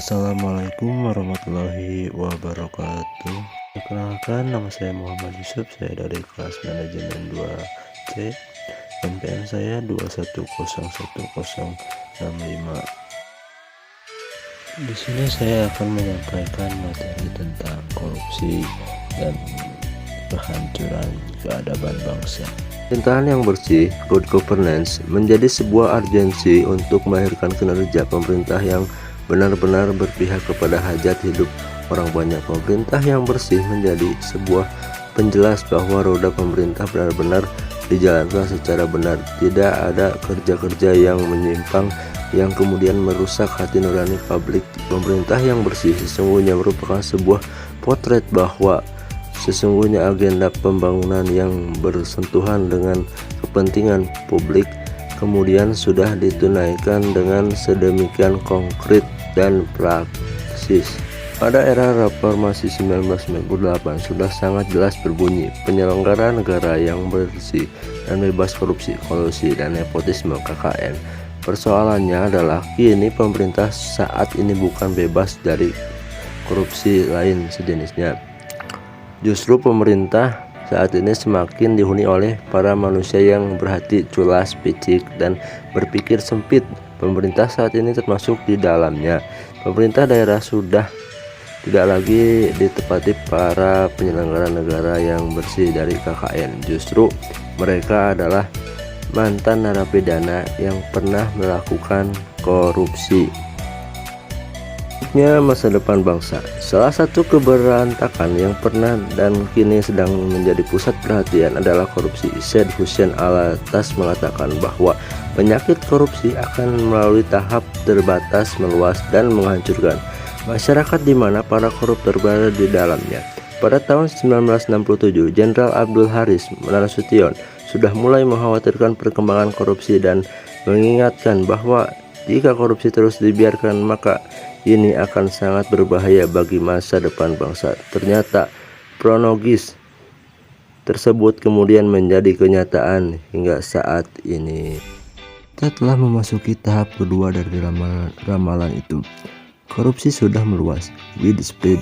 Assalamualaikum warahmatullahi wabarakatuh. Perkenalkan, nama saya Muhammad Yusuf. Saya dari kelas manajemen 2C. NPM saya 2101065. Di sini saya akan menyampaikan materi tentang korupsi dan kehancuran keadaban bangsa. Pemerintahan yang bersih, good governance, menjadi sebuah urgensi untuk melahirkan kinerja pemerintah yang benar-benar berpihak kepada hajat hidup orang banyak. Pemerintah yang bersih menjadi sebuah penjelas bahwa roda pemerintah benar-benar dijalankan secara benar. Tidak ada kerja-kerja yang menyimpang yang kemudian merusak hati nurani publik. Pemerintah yang bersih sesungguhnya merupakan sebuah potret bahwa sesungguhnya agenda pembangunan yang bersentuhan dengan kepentingan publik kemudian sudah ditunaikan dengan sedemikian konkret dan praktis. Pada era reformasi 1998 sudah sangat jelas berbunyi penyelenggara negara yang bersih dan bebas korupsi, kolusi, dan nepotisme (KKN). Persoalannya adalah kini pemerintah saat ini bukan bebas dari korupsi lain sejenisnya. Justru pemerintah saat ini semakin dihuni oleh para manusia yang berhati culas, picik, dan berpikir sempit. Pemerintah saat ini termasuk di dalamnya. Pemerintah daerah sudah tidak lagi ditepati para penyelenggara negara yang bersih dari KKN. Justru mereka adalah mantan narapidana yang pernah melakukan korupsi. Masa depan bangsa. Salah satu keberantakan yang pernah dan kini sedang menjadi pusat perhatian adalah korupsi. Said Hussein Alatas mengatakan bahwa penyakit korupsi akan melalui tahap terbatas, meluas, dan menghancurkan masyarakat di mana para koruptor berada di dalamnya. Pada tahun 1967, Jenderal Abdul Haris Nasution sudah mulai mengkhawatirkan perkembangan korupsi dan mengingatkan bahwa jika korupsi terus dibiarkan maka ini akan sangat berbahaya bagi masa depan bangsa. Ternyata prognosis tersebut kemudian menjadi kenyataan hingga saat ini. Kita telah memasuki tahap kedua dari ramalan itu. Korupsi sudah meluas, widespread,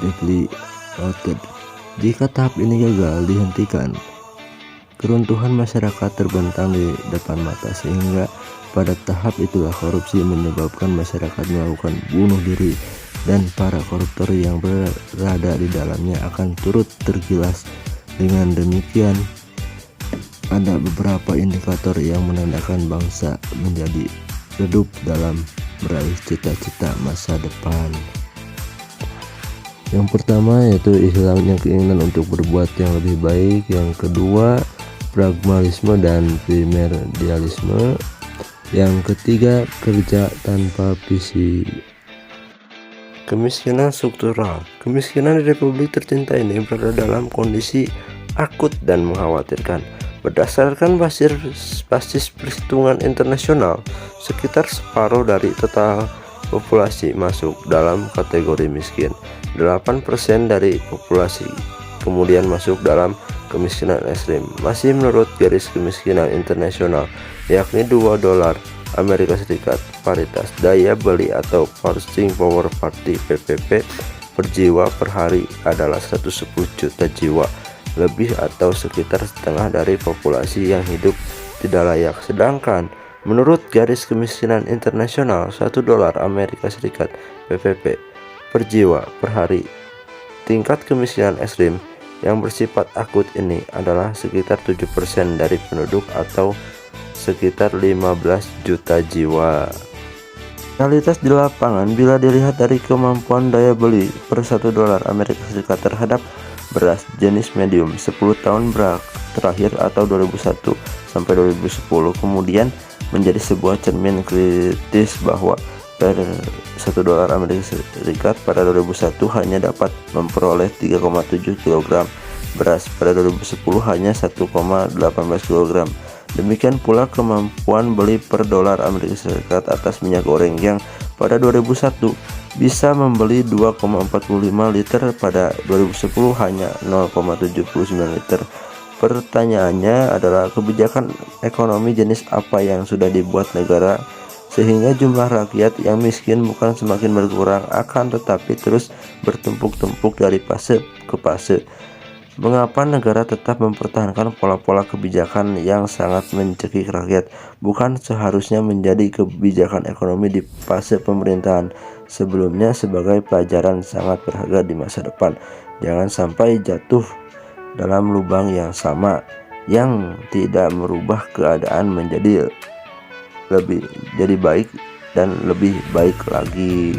deeply rooted. Jika tahap ini gagal dihentikan, keruntuhan masyarakat terbentang di depan mata, sehingga pada tahap itulah korupsi menyebabkan masyarakat melakukan bunuh diri dan para koruptor yang berada di dalamnya akan turut tergilas. Dengan demikian, ada beberapa indikator yang menandakan bangsa menjadi redup dalam meraih cita-cita masa depan. Yang pertama yaitu hilangnya keinginan untuk berbuat yang lebih baik. Yang kedua, pragmatisme dan primordialisme. Yang ketiga, kerja tanpa visi. Kemiskinan struktural. Kemiskinan di Republik tercinta ini berada dalam kondisi akut dan mengkhawatirkan. Berdasarkan basis perhitungan internasional, sekitar separuh dari total populasi masuk dalam kategori miskin. 8% dari populasi kemudian masuk dalam kemiskinan ekstrim. Masih menurut garis kemiskinan internasional, yakni $2 Amerika Serikat, paritas daya beli atau purchasing power party PPP per jiwa per hari adalah 110 juta jiwa lebih atau sekitar setengah dari populasi yang hidup tidak layak. Sedangkan menurut garis kemiskinan internasional, $1 Amerika Serikat PPP per jiwa per hari, tingkat kemiskinan ekstrim yang bersifat akut ini adalah sekitar 7% dari penduduk atau sekitar 15 juta jiwa. Realitas di lapangan bila dilihat dari kemampuan daya beli per $1 Amerika Serikat terhadap beras jenis medium 10 tahun terakhir atau 2001 sampai 2010 kemudian menjadi sebuah cermin kritis bahwa per $1 Amerika Serikat pada 2001 hanya dapat memperoleh 3,7 kg beras, pada 2010 hanya 1,18 kg. Demikian pula kemampuan beli per dolar Amerika Serikat atas minyak goreng yang pada 2001 bisa membeli 2,45 liter, pada 2010 hanya 0,79 liter. Pertanyaannya adalah kebijakan ekonomi jenis apa yang sudah dibuat negara sehingga jumlah rakyat yang miskin bukan semakin berkurang, akan tetapi terus bertumpuk-tumpuk dari fase ke fase. Mengapa negara tetap mempertahankan pola-pola kebijakan yang sangat mencekik rakyat? Bukan seharusnya menjadi kebijakan ekonomi di fase pemerintahan sebelumnya sebagai pelajaran sangat berharga di masa depan. Jangan sampai jatuh dalam lubang yang sama yang tidak merubah keadaan menjadi baik dan lebih baik lagi.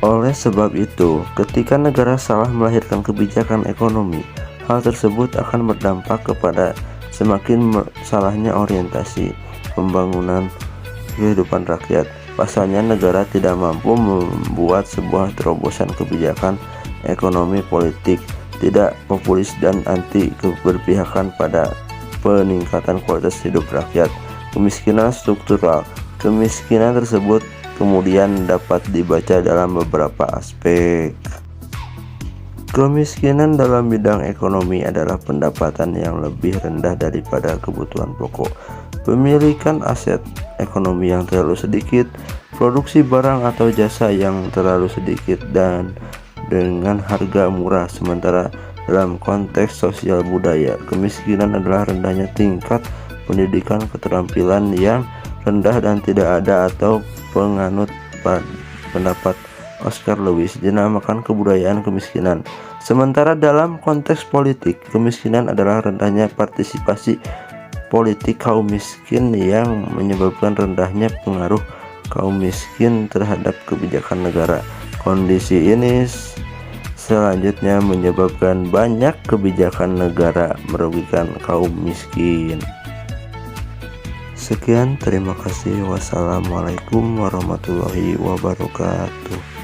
Oleh sebab itu, ketika negara salah melahirkan kebijakan ekonomi, hal tersebut akan berdampak kepada semakin salahnya orientasi pembangunan kehidupan rakyat. Pasalnya, negara tidak mampu membuat sebuah terobosan kebijakan ekonomi politik tidak populis dan anti keberpihakan pada peningkatan kualitas hidup rakyat. Kemiskinan struktural. Kemiskinan tersebut kemudian dapat dibaca dalam beberapa aspek. Kemiskinan dalam bidang ekonomi adalah pendapatan yang lebih rendah daripada kebutuhan pokok, pemilikan aset ekonomi yang terlalu sedikit, produksi barang atau jasa yang terlalu sedikit dan dengan harga murah. Sementara dalam konteks sosial budaya, kemiskinan adalah rendahnya tingkat pendidikan, keterampilan yang rendah dan tidak ada atau penganut pendapat Oscar Lewis dinamakan kebudayaan kemiskinan. Sementara dalam konteks politik, kemiskinan adalah rendahnya partisipasi politik kaum miskin yang menyebabkan rendahnya pengaruh kaum miskin terhadap kebijakan negara. Kondisi ini selanjutnya menyebabkan banyak kebijakan negara merugikan kaum miskin. Sekian, terima kasih. Wassalamualaikum warahmatullahi wabarakatuh.